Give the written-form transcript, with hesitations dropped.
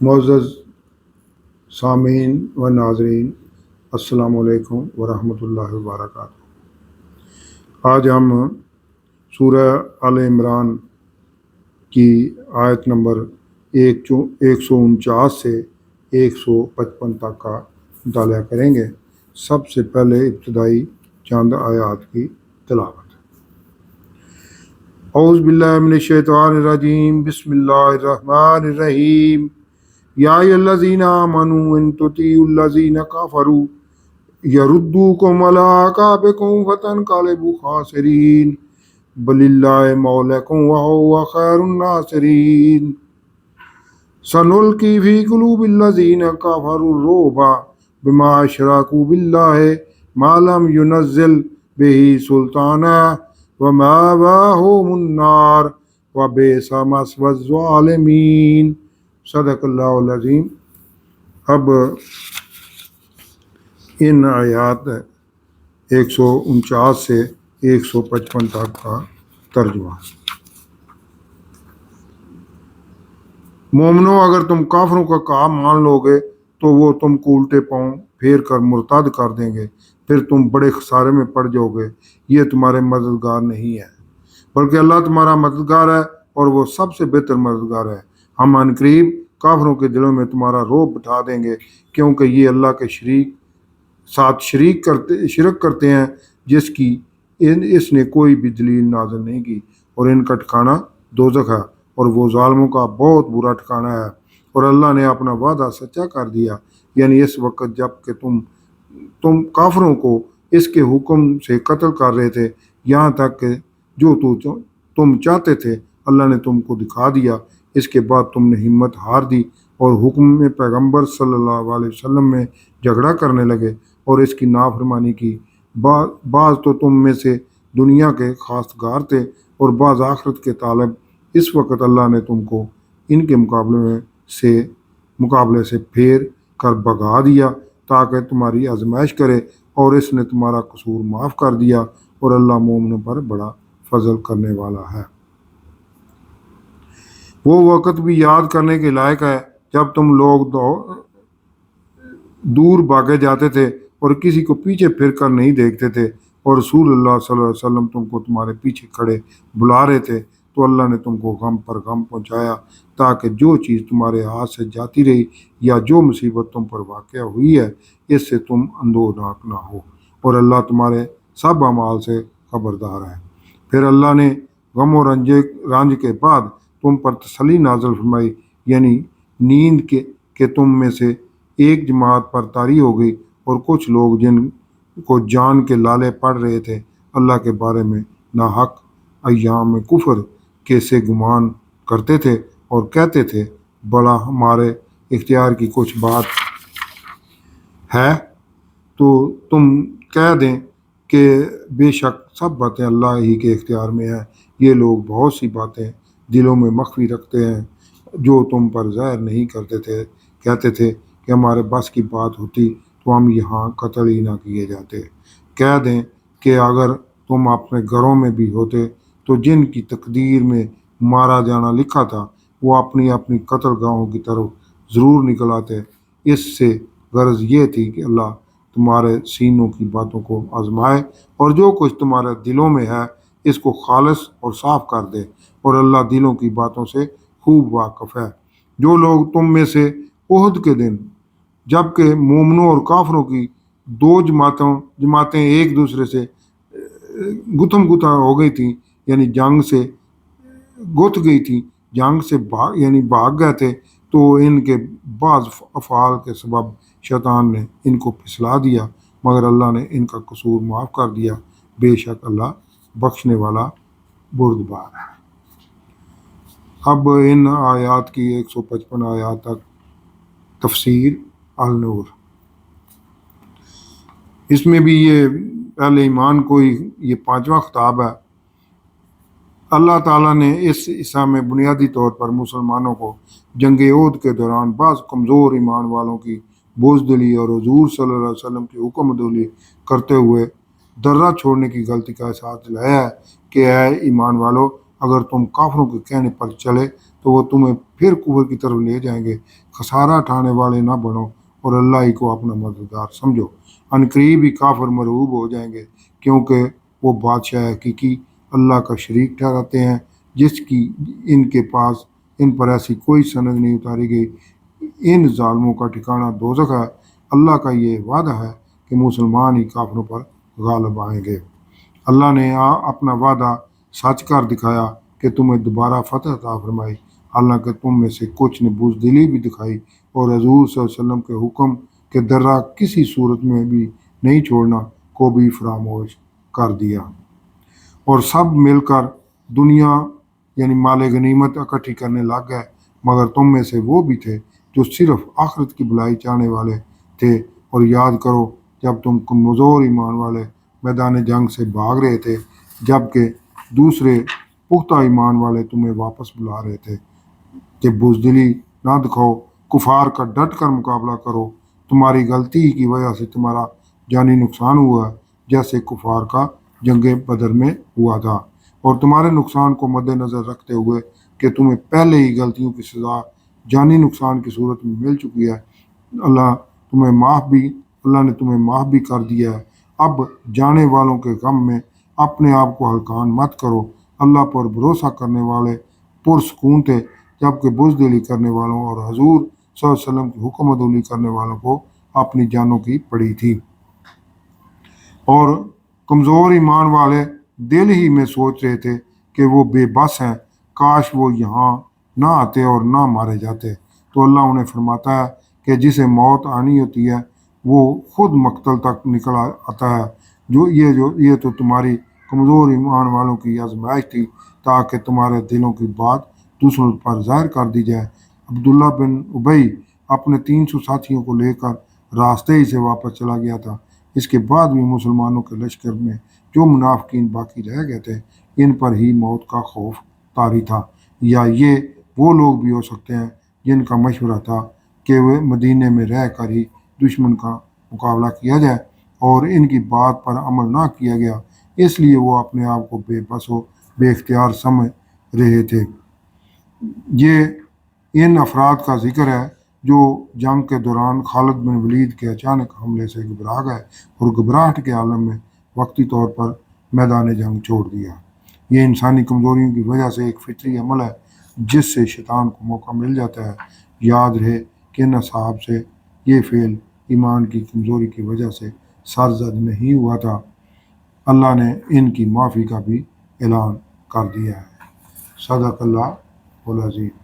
معزز سامعین و ناظرین، السلام علیکم ورحمۃ اللہ وبرکاتہ۔ آج ہم سورہ آل عمران کی آیت نمبر 149 سے 155 تک کا مطالعہ کریں گے۔ سب سے پہلے ابتدائی چند آیات کی تلاوت۔ اعوذ باللہ من الشیطان الرجیم، بسم اللہ الرحمن الرحیم۔ یا ایھا الذین آمنوا ان تطیعوا الذین کفروا یردوکم علی اعقابکم فتنقلبوا خاسرین بل اللہ مولاکم وہو خیر الناصرین۔ سنلقی فی قلوب الذین کفروا الرعب بما اشرکوا باللہ ما لم ینزل بہ سلطانا ومأواہم النار وبئس مثوی الظالمین۔ صدق اللہ العظیم۔ اب ان آیات 149 سے 155 تک کا ترجمہ۔ مومنو، اگر تم کافروں کا کام مان لو گے تو وہ تم کو الٹے پاؤں پھیر کر مرتد کر دیں گے، پھر تم بڑے خسارے میں پڑ جاؤ گے۔ یہ تمہارے مددگار نہیں ہے، بلکہ اللہ تمہارا مددگار ہے اور وہ سب سے بہتر مددگار ہے۔ ہم عن قریب کافروں کے دلوں میں تمہارا رعب بٹھا دیں گے، کیونکہ یہ اللہ کے شرک کرتے ہیں جس کی اس نے کوئی بھی دلیل نازل نہیں کی، اور ان کا ٹھکانہ دوزخ ہے اور وہ ظالموں کا بہت برا ٹھکانہ ہے۔ اور اللہ نے اپنا وعدہ سچا کر دیا، یعنی اس وقت جب کہ تم کافروں کو اس کے حکم سے قتل کر رہے تھے، یہاں تک کہ جو تم چاہتے تھے اللہ نے تم کو دکھا دیا۔ اس کے بعد تم نے ہمت ہار دی اور حکم میں پیغمبر صلی اللہ علیہ وسلم میں جھگڑا کرنے لگے اور اس کی نافرمانی کی۔ بعض تو تم میں سے دنیا کے خواستگار تھے اور بعض آخرت کے طالب۔ اس وقت اللہ نے تم کو ان کے مقابلے سے پھیر کر بھگا دیا تاکہ تمہاری آزمائش کرے، اور اس نے تمہارا قصور معاف کر دیا، اور اللہ مومنوں پر بڑا فضل کرنے والا ہے۔ وہ وقت بھی یاد کرنے کے لائق ہے جب تم لوگ دور بھاگے جاتے تھے اور کسی کو پیچھے پھر کر نہیں دیکھتے تھے، اور رسول اللہ صلی اللہ علیہ وسلم تم کو تمہارے پیچھے کھڑے بلا رہے تھے، تو اللہ نے تم کو غم پر غم پہنچایا تاکہ جو چیز تمہارے ہاتھ سے جاتی رہی یا جو مصیبت تم پر واقع ہوئی ہے اس سے تم اندوہناک نہ ہو، اور اللہ تمہارے سب اعمال سے خبردار ہے۔ پھر اللہ نے غم و رنج کے بعد تم پر تسلی نازل فرمائی، یعنی نیند کہ تم میں سے ایک جماعت پر طاری ہو گئی، اور کچھ لوگ جن کو جان کے لالے پڑ رہے تھے اللہ کے بارے میں ناحق ایام کفر کے سے گمان کرتے تھے اور کہتے تھے بھلا ہمارے اختیار کی کچھ بات ہے؟ تو تم کہہ دیں کہ بے شک سب باتیں اللہ ہی کے اختیار میں ہیں۔ یہ لوگ بہت سی باتیں دلوں میں مخفی رکھتے ہیں جو تم پر ظاہر نہیں کرتے تھے۔ کہتے تھے کہ ہمارے بس کی بات ہوتی تو ہم یہاں قتل ہی نہ کیے جاتے۔ کہہ دیں کہ اگر تم اپنے گھروں میں بھی ہوتے تو جن کی تقدیر میں مارا جانا لکھا تھا وہ اپنی اپنی قتل گاہوں کی طرف ضرور نکل آتے۔ اس سے غرض یہ تھی کہ اللہ تمہارے سینوں کی باتوں کو آزمائے اور جو کچھ تمہارے دلوں میں ہے اس کو خالص اور صاف کر دے، اور اللہ دلوں کی باتوں سے خوب واقف ہے۔ جو لوگ تم میں سے احد کے دن جب کہ مومنوں اور کافروں کی دو جماعتیں ایک دوسرے سے گتھم گتھا ہو گئی تھیں، یعنی جنگ سے گت گئی تھی، جنگ سے بھاگ گئے تھے، تو ان کے بعض افعال کے سبب شیطان نے ان کو پھسلا دیا، مگر اللہ نے ان کا قصور معاف کر دیا۔ بے شک اللہ بخشنے والا بردبار ہے۔ اب ان آیات کی 155 آیات تک تفسیر النور۔ اس میں بھی یہ اہل ایمان کو یہ 5واں خطاب ہے۔ اللہ تعالیٰ نے اس حصہ میں بنیادی طور پر مسلمانوں کو جنگ احد کے دوران بعض کمزور ایمان والوں کی بزدلی اور حضور صلی اللہ علیہ وسلم کی حکم عدولی کرتے ہوئے درہ چھوڑنے کی غلطی کا احساس دلایا ہے کہ اے ایمان والو، اگر تم کافروں کے کہنے پر چلے تو وہ تمہیں پھر کفر کی طرف لے جائیں گے۔ خسارہ اٹھانے والے نہ بنو اور اللہ ہی کو اپنا مددگار سمجھو۔ عنقریب ہی کافر مرعوب ہو جائیں گے، کیونکہ وہ بادشاہ حقیقی اللہ کا شریک ٹھہراتے ہیں، جس کی ان کے پاس ان پر ایسی کوئی سند نہیں اتاری گئی۔ ان ظالموں کا ٹھکانہ دوزخ ہے۔ اللہ کا یہ وعدہ ہے کہ مسلمان ہی کافروں پر غالب آئیں گے۔ اللہ نے اپنا وعدہ سچ کر دکھایا کہ تمہیں دوبارہ فتح عطا فرمائی، حالانکہ تم میں سے کچھ نے بزدلی بھی دکھائی اور حضور صلی اللہ علیہ وسلم کے حکم کے درہ کسی صورت میں بھی نہیں چھوڑنا کو بھی فراموش کر دیا، اور سب مل کر دنیا یعنی مال غنیمت اکٹھی کرنے لگ گئے، مگر تم میں سے وہ بھی تھے جو صرف آخرت کی بھلائی چاہنے والے تھے۔ اور یاد کرو جب تم کمزور ایمان والے میدان جنگ سے بھاگ رہے تھے، جبکہ دوسرے پختہ ایمان والے تمہیں واپس بلا رہے تھے کہ بزدلی نہ دکھاؤ، کفار کا ڈٹ کر مقابلہ کرو۔ تمہاری غلطی کی وجہ سے تمہارا جانی نقصان ہوا ہے، جیسے کفار کا جنگ بدر میں ہوا تھا، اور تمہارے نقصان کو مد نظر رکھتے ہوئے کہ تمہیں پہلے ہی غلطیوں کی سزا جانی نقصان کی صورت میں مل چکی ہے، اللہ نے تمہیں معاف بھی کر دیا ہے۔ اب جانے والوں کے غم میں اپنے آپ کو ہلکان مت کرو۔ اللہ پر بھروسہ کرنے والے پرسکون تھے، جبکہ بزدلی کرنے والوں اور حضور صلی اللہ علیہ وسلم کی حکم عدولی کرنے والوں کو اپنی جانوں کی پڑی تھی۔ اور کمزور ایمان والے دل ہی میں سوچ رہے تھے کہ وہ بے بس ہیں، کاش وہ یہاں نہ آتے اور نہ مارے جاتے۔ تو اللہ انہیں فرماتا ہے کہ جسے موت آنی ہوتی ہے وہ خود مقتل تک نکل آتا ہے۔ یہ تو تمہاری کمزور ایمان والوں کی آزمائش تھی، تاکہ تمہارے دلوں کی بات دوسروں پر ظاہر کر دی جائے۔ عبداللہ بن ابی اپنے 300 ساتھیوں کو لے کر راستے ہی سے واپس چلا گیا تھا۔ اس کے بعد بھی مسلمانوں کے لشکر میں جو منافقین باقی رہ گئے تھے، ان پر ہی موت کا خوف طاری تھا، یا یہ وہ لوگ بھی ہو سکتے ہیں جن کا مشورہ تھا کہ وہ مدینے میں رہ کر ہی دشمن کا مقابلہ کیا جائے، اور ان کی بات پر عمل نہ کیا گیا، اس لیے وہ اپنے آپ کو بے بس و بے اختیار سمجھ رہے تھے۔ یہ ان افراد کا ذکر ہے جو جنگ کے دوران خالد بن ولید کے اچانک حملے سے گھبرا گئے اور گھبراہٹ کے عالم میں وقتی طور پر میدان جنگ چھوڑ دیا۔ یہ انسانی کمزوریوں کی وجہ سے ایک فطری عمل ہے جس سے شیطان کو موقع مل جاتا ہے۔ یاد رہے کہ ان اصحاب سے یہ فعل ایمان کی کمزوری کی وجہ سے سرزد نہیں ہوا تھا، اللہ نے ان کی معافی کا بھی اعلان کر دیا ہے۔ صدق اللہ العظیم۔